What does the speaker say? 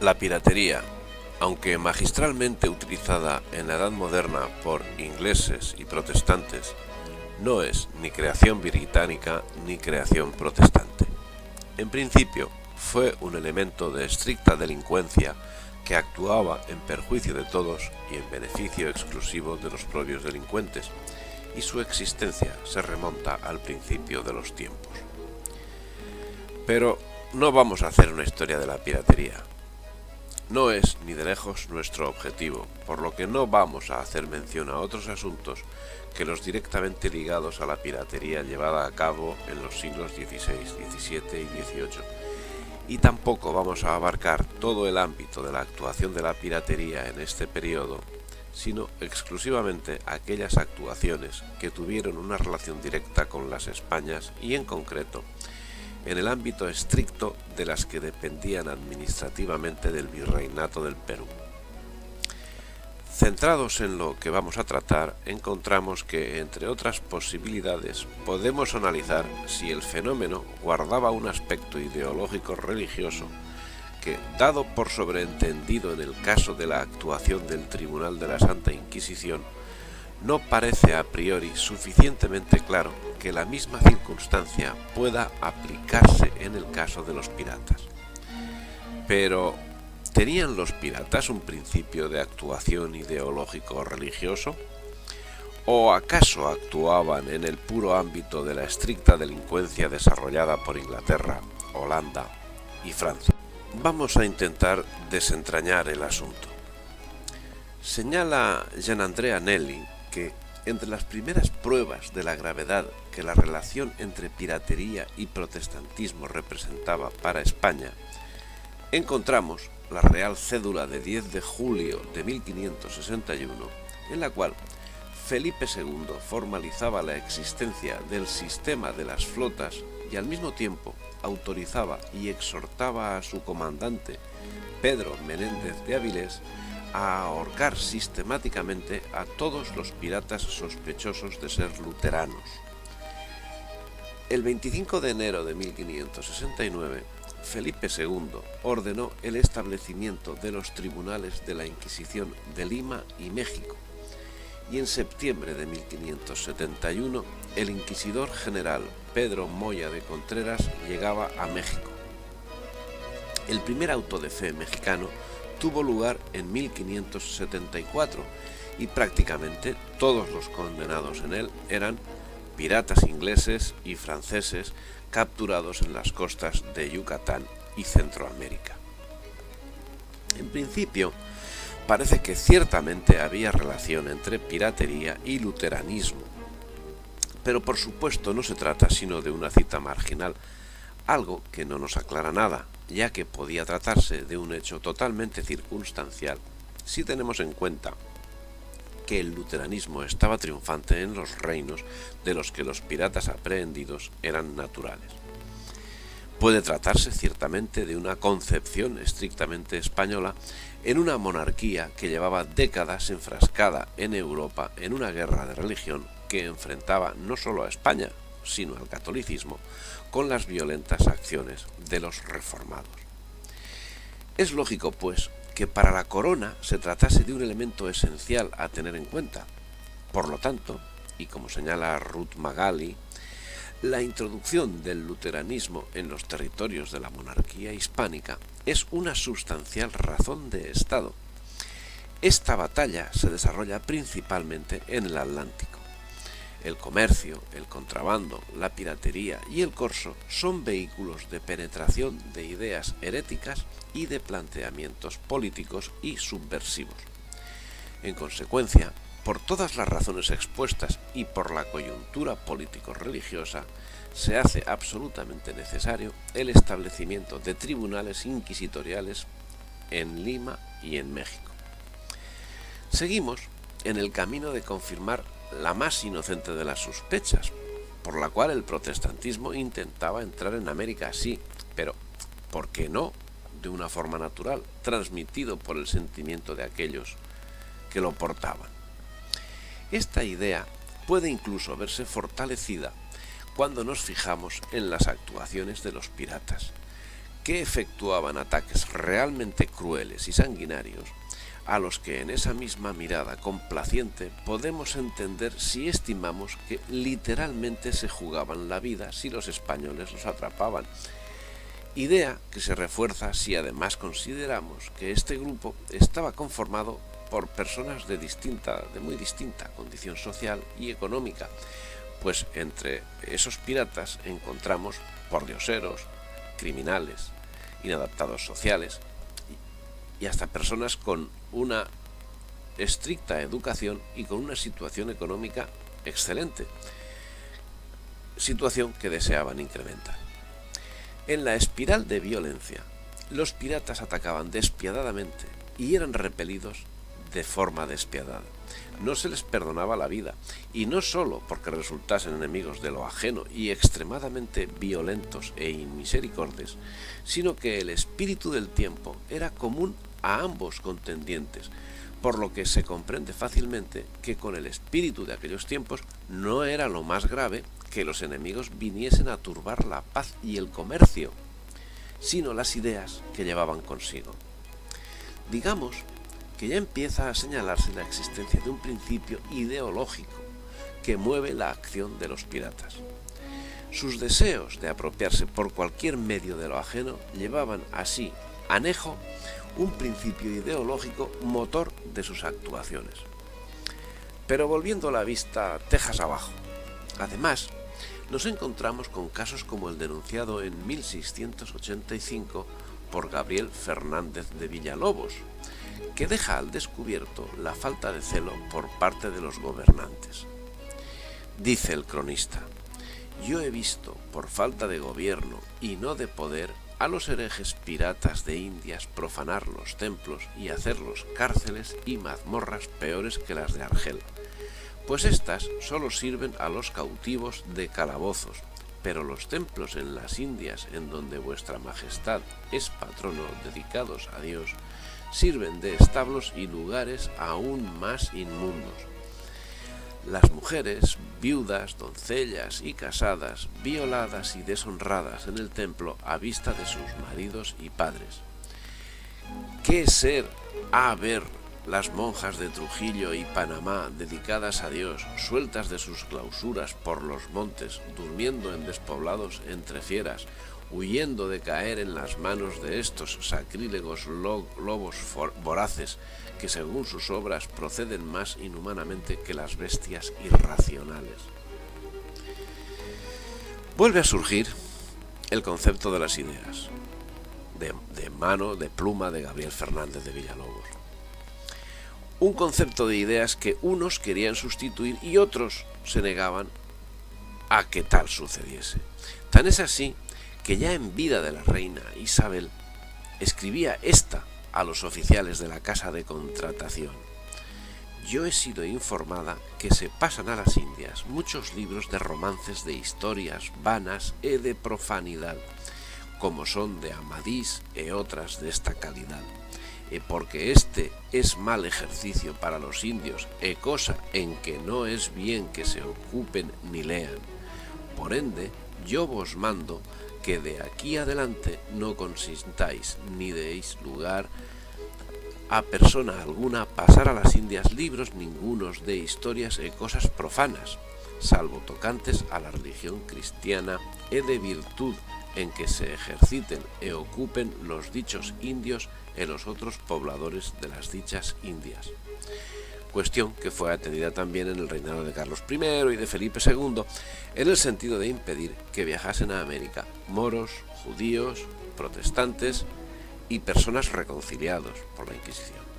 La piratería, aunque magistralmente utilizada en la Edad Moderna por ingleses y protestantes, no es ni creación británica ni creación protestante. En principio, fue un elemento de estricta delincuencia que actuaba en perjuicio de todos y en beneficio exclusivo de los propios delincuentes, y su existencia se remonta al principio de los tiempos. Pero no vamos a hacer una historia de la piratería. No es ni de lejos nuestro objetivo, por lo que no vamos a hacer mención a otros asuntos que los directamente ligados a la piratería llevada a cabo en los siglos XVI, XVII y XVIII, y tampoco vamos a abarcar todo el ámbito de la actuación de la piratería en este periodo, sino exclusivamente aquellas actuaciones que tuvieron una relación directa con las Españas y, en concreto, en el ámbito estricto de las que dependían administrativamente del Virreinato del Perú. Centrados en lo que vamos a tratar, encontramos que, entre otras posibilidades, podemos analizar si el fenómeno guardaba un aspecto ideológico religioso que, dado por sobreentendido en el caso de la actuación del Tribunal de la Santa Inquisición, no parece a priori suficientemente claro que la misma circunstancia pueda aplicarse en el caso de los piratas. Pero, ¿tenían los piratas un principio de actuación ideológico religioso? ¿O acaso actuaban en el puro ámbito de la estricta delincuencia desarrollada por Inglaterra, Holanda y Francia? Vamos a intentar desentrañar el asunto. Señala Gianandrea Nelli que, entre las primeras pruebas de la gravedad que la relación entre piratería y protestantismo representaba para España, encontramos la Real Cédula de 10 de julio de 1561, en la cual Felipe II formalizaba la existencia del sistema de las flotas y al mismo tiempo autorizaba y exhortaba a su comandante, Pedro Menéndez de Avilés, a ahorcar sistemáticamente a todos los piratas sospechosos de ser luteranos. El 25 de enero de 1569, Felipe II ordenó el establecimiento de los tribunales de la Inquisición de Lima y México, y en septiembre de 1571 el inquisidor general Pedro Moya de Contreras llegaba a México. El primer auto de fe mexicano tuvo lugar en 1574 y prácticamente todos los condenados en él eran piratas ingleses y franceses capturados en las costas de Yucatán y Centroamérica. En principio, parece que ciertamente había relación entre piratería y luteranismo, pero por supuesto no se trata sino de una cita marginal, algo que no nos aclara nada, ya que podía tratarse de un hecho totalmente circunstancial si tenemos en cuenta que el luteranismo estaba triunfante en los reinos de los que los piratas aprehendidos eran naturales. Puede tratarse ciertamente de una concepción estrictamente española en una monarquía que llevaba décadas enfrascada en Europa en una guerra de religión que enfrentaba no solo a España, sino al catolicismo, con las violentas acciones de los reformados. Es lógico, pues, que para la corona se tratase de un elemento esencial a tener en cuenta. Por lo tanto, y como señala Ruth Magali, la introducción del luteranismo en los territorios de la monarquía hispánica es una sustancial razón de Estado. Esta batalla se desarrolla principalmente en el Atlántico. El comercio, el contrabando, la piratería y el corso son vehículos de penetración de ideas heréticas y de planteamientos políticos y subversivos. En consecuencia, por todas las razones expuestas y por la coyuntura político-religiosa, se hace absolutamente necesario el establecimiento de tribunales inquisitoriales en Lima y en México. Seguimos en el camino de confirmar la más inocente de las sospechas, por la cual el protestantismo intentaba entrar en América, sí, pero ¿por qué no de una forma natural, transmitido por el sentimiento de aquellos que lo portaban? Esta idea puede incluso verse fortalecida cuando nos fijamos en las actuaciones de los piratas, que efectuaban ataques realmente crueles y sanguinarios, a los que en esa misma mirada complaciente podemos entender si estimamos que literalmente se jugaban la vida si los españoles los atrapaban. Idea que se refuerza si además consideramos que este grupo estaba conformado por personas de muy distinta condición social y económica, pues entre esos piratas encontramos pordioseros, criminales, inadaptados sociales y hasta personas con una estricta educación y con una situación económica excelente, situación que deseaban incrementar. En la espiral de violencia, los piratas atacaban despiadadamente y eran repelidos de forma despiadada. No se les perdonaba la vida, y no sólo porque resultasen enemigos de lo ajeno y extremadamente violentos e inmisericordes, sino que el espíritu del tiempo era común a ambos contendientes, por lo que se comprende fácilmente que con el espíritu de aquellos tiempos no era lo más grave que los enemigos viniesen a turbar la paz y el comercio, sino las ideas que llevaban consigo. Digamos que ya empieza a señalarse la existencia de un principio ideológico que mueve la acción de los piratas. Sus deseos de apropiarse por cualquier medio de lo ajeno llevaban así anejo un principio ideológico motor de sus actuaciones. Pero volviendo la vista tejas abajo, además, nos encontramos con casos como el denunciado en 1685 por Gabriel Fernández de Villalobos, que deja al descubierto la falta de celo por parte de los gobernantes. Dice el cronista: yo he visto, por falta de gobierno y no de poder, a los herejes piratas de Indias profanar los templos y hacerlos cárceles y mazmorras peores que las de Argel, pues éstas solo sirven a los cautivos de calabozos, pero los templos en las Indias, en donde vuestra majestad es patrono, dedicados a Dios, sirven de establos y lugares aún más inmundos. Las mujeres, viudas, doncellas y casadas, violadas y deshonradas en el templo a vista de sus maridos y padres. ¿Qué ser ha ver las monjas de Trujillo y Panamá, dedicadas a Dios, sueltas de sus clausuras por los montes, durmiendo en despoblados entre fieras, huyendo de caer en las manos de estos sacrílegos lobos voraces que según sus obras proceden más inhumanamente que las bestias irracionales? Vuelve a surgir el concepto de las ideas, de pluma de Gabriel Fernández de Villalobos. Un concepto de ideas que unos querían sustituir y otros se negaban a que tal sucediese. Tan es así que ya en vida de la reina Isabel escribía esta a los oficiales de la casa de contratación: yo he sido informada que se pasan a las Indias muchos libros de romances de historias vanas e de profanidad, como son de Amadís e otras de esta calidad, porque este es mal ejercicio para los indios, cosa en que no es bien que se ocupen ni lean. Por ende, yo vos mando que de aquí adelante no consintáis ni deis lugar a persona alguna pasar a las Indias libros ningunos de historias e cosas profanas, salvo tocantes a la religión cristiana e de virtud en que se ejerciten e ocupen los dichos indios e los otros pobladores de las dichas Indias. Cuestión que fue atendida también en el reinado de Carlos I y de Felipe II, en el sentido de impedir que viajasen a América moros, judíos, protestantes y personas reconciliados por la Inquisición.